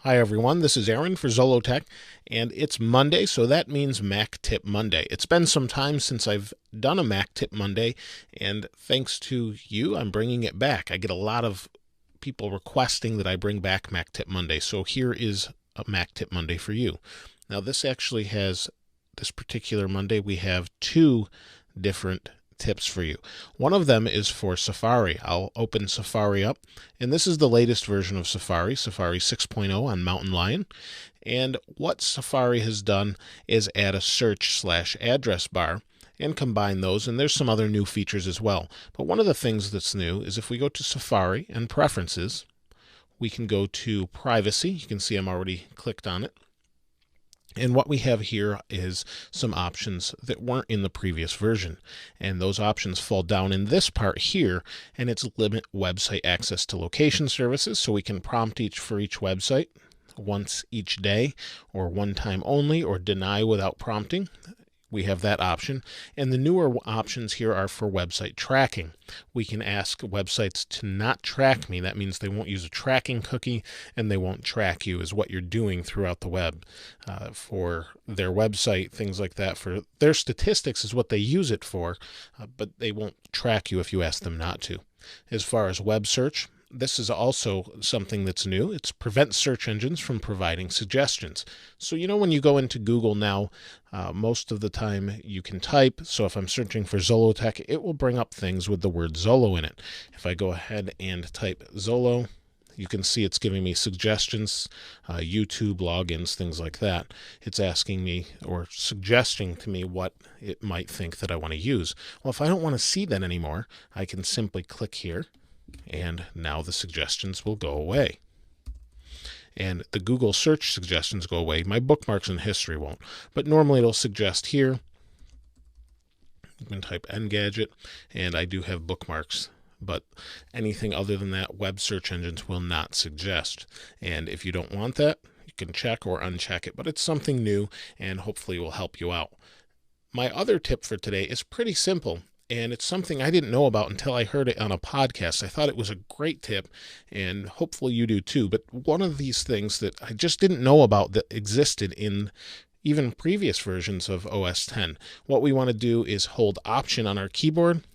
Hi everyone, this is Aaron for Zollotech, and it's Monday, so that means Mac Tip Monday. It's been some time since I've done a Mac Tip Monday, and thanks to you, I'm bringing it back. I get a lot of people requesting that I bring back Mac Tip Monday, so here is a Mac Tip Monday for you. Now this particular Monday, we have two different tips for you. One of them is for Safari. I'll open Safari up, and this is the latest version of Safari 6.0 on Mountain Lion. And what Safari has done is add a search/address bar and combine those, and there's some other new features as well. But one of the things that's new is if we go to Safari and Preferences, we can go to Privacy. You can see I'm already clicked on it. And what we have here is some options that weren't in the previous version. And those options fall down in this part here, and it's limit website access to location services. So we can prompt for each website once each day, or one time only, or deny without prompting. We have that option. And the newer options here are for website tracking. We can ask websites to not track me. That means they won't use a tracking cookie, and they won't track you as what you're doing throughout the web. For their website, things like that. For their statistics is what they use it for, but they won't track you if you ask them not to. As far as web search, this is also something that's new. It prevents search engines from providing suggestions. So when you go into Google now, most of the time you can type. So if I'm searching for Zollotech, it will bring up things with the word Zollo in it. If I go ahead and type Zollo, you can see it's giving me suggestions, YouTube logins, things like that. It's asking me or suggesting to me what it might think that I want to use. Well, if I don't want to see that anymore, I can simply click here, and now the suggestions will go away. And the Google search suggestions go away. My bookmarks and history won't. But normally it'll suggest here. You can type Engadget, and I do have bookmarks. But anything other than that, web search engines will not suggest. And if you don't want that, you can check or uncheck it. But it's something new, and hopefully will help you out. My other tip for today is pretty simple. And it's something I didn't know about until I heard it on a podcast. I thought it was a great tip, and hopefully you do too. But one of these things that I just didn't know about that existed in even previous versions of OS X. What we want to do is hold Option on our keyboard,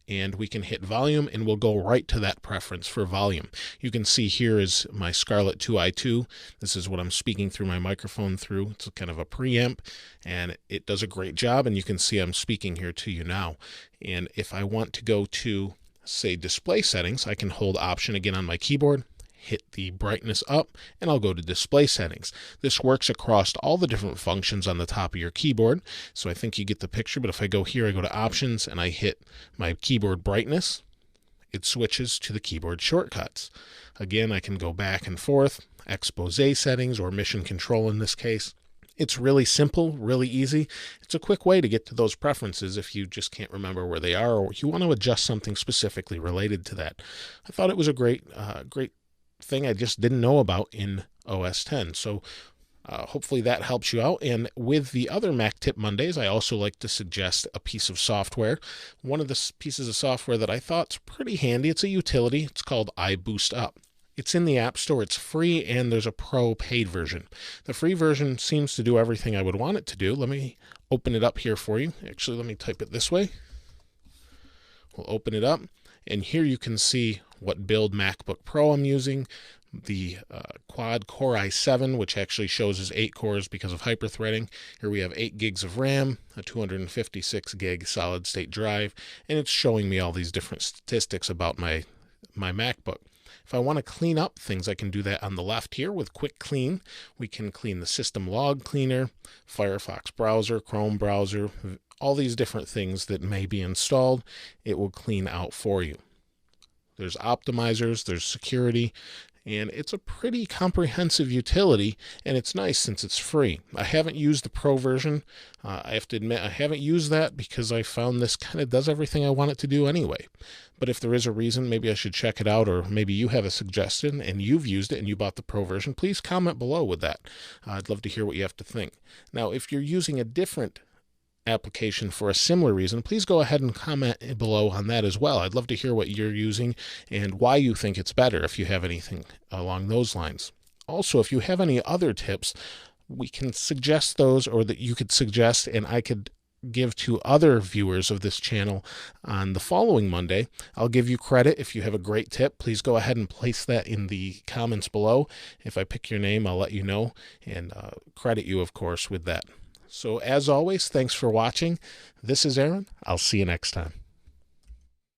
and we can hit volume, and we'll go right to that preference for volume. You can see here is my Scarlett 2i2. This is what I'm speaking through my microphone through. It's kind of a preamp, and it does a great job, and you can see I'm speaking here to you now. And if I want to go to, say, display settings, I can hold Option again on my keyboard, hit the brightness up, and I'll go to display settings. This works across all the different functions on the top of your keyboard, so I think you get the picture. But if I go here, I go to options, and I hit my keyboard brightness, it switches to the keyboard shortcuts. Again, I can go back and forth, expose settings, or mission control in this case. It's really simple, really easy. It's a quick way to get to those preferences if you just can't remember where they are, or you want to adjust something specifically related to that. I thought it was a great thing I just didn't know about in OS X. So hopefully that helps you out. And with the other Mac Tip Mondays, I also like to suggest a piece of software. One of the pieces of software that I thought's pretty handy, it's a utility. It's called iBoost Up. It's in the App Store. It's free, and there's a pro paid version. The free version seems to do everything I would want it to do. Let me open it up here for you. Actually, let me type it this way. We'll open it up, and here you can see what build MacBook Pro I'm using. The quad Core i7, which actually shows as 8 cores because of hyperthreading. Here we have 8 gigs of RAM, a 256 gig solid state drive, and it's showing me all these different statistics about my MacBook. If I want to clean up things, I can do that on the left here with Quick Clean. We can clean the System Log Cleaner, Firefox browser, Chrome browser, all these different things that may be installed. It will clean out for you. There's optimizers, there's security, and it's a pretty comprehensive utility, and it's nice since it's free. I haven't used the Pro version. I have to admit I haven't used that because I found this kind of does everything I want it to do anyway. But if there is a reason, maybe I should check it out, or maybe you have a suggestion and you've used it and you bought the Pro version, please comment below with that. I'd love to hear what you have to think. Now, if you're using a different application for a similar reason, please go ahead and comment below on that as well. I'd love to hear what you're using and why you think it's better if you have anything along those lines. Also, if you have any other tips, we can suggest those, or that you could suggest, and I could give to other viewers of this channel on the following Monday. I'll give you credit if you have a great tip. Please go ahead and place that in the comments below. If I pick your name, I'll let you know, and credit you, of course, with that. So as always, thanks for watching. This is Aaron. I'll see you next time.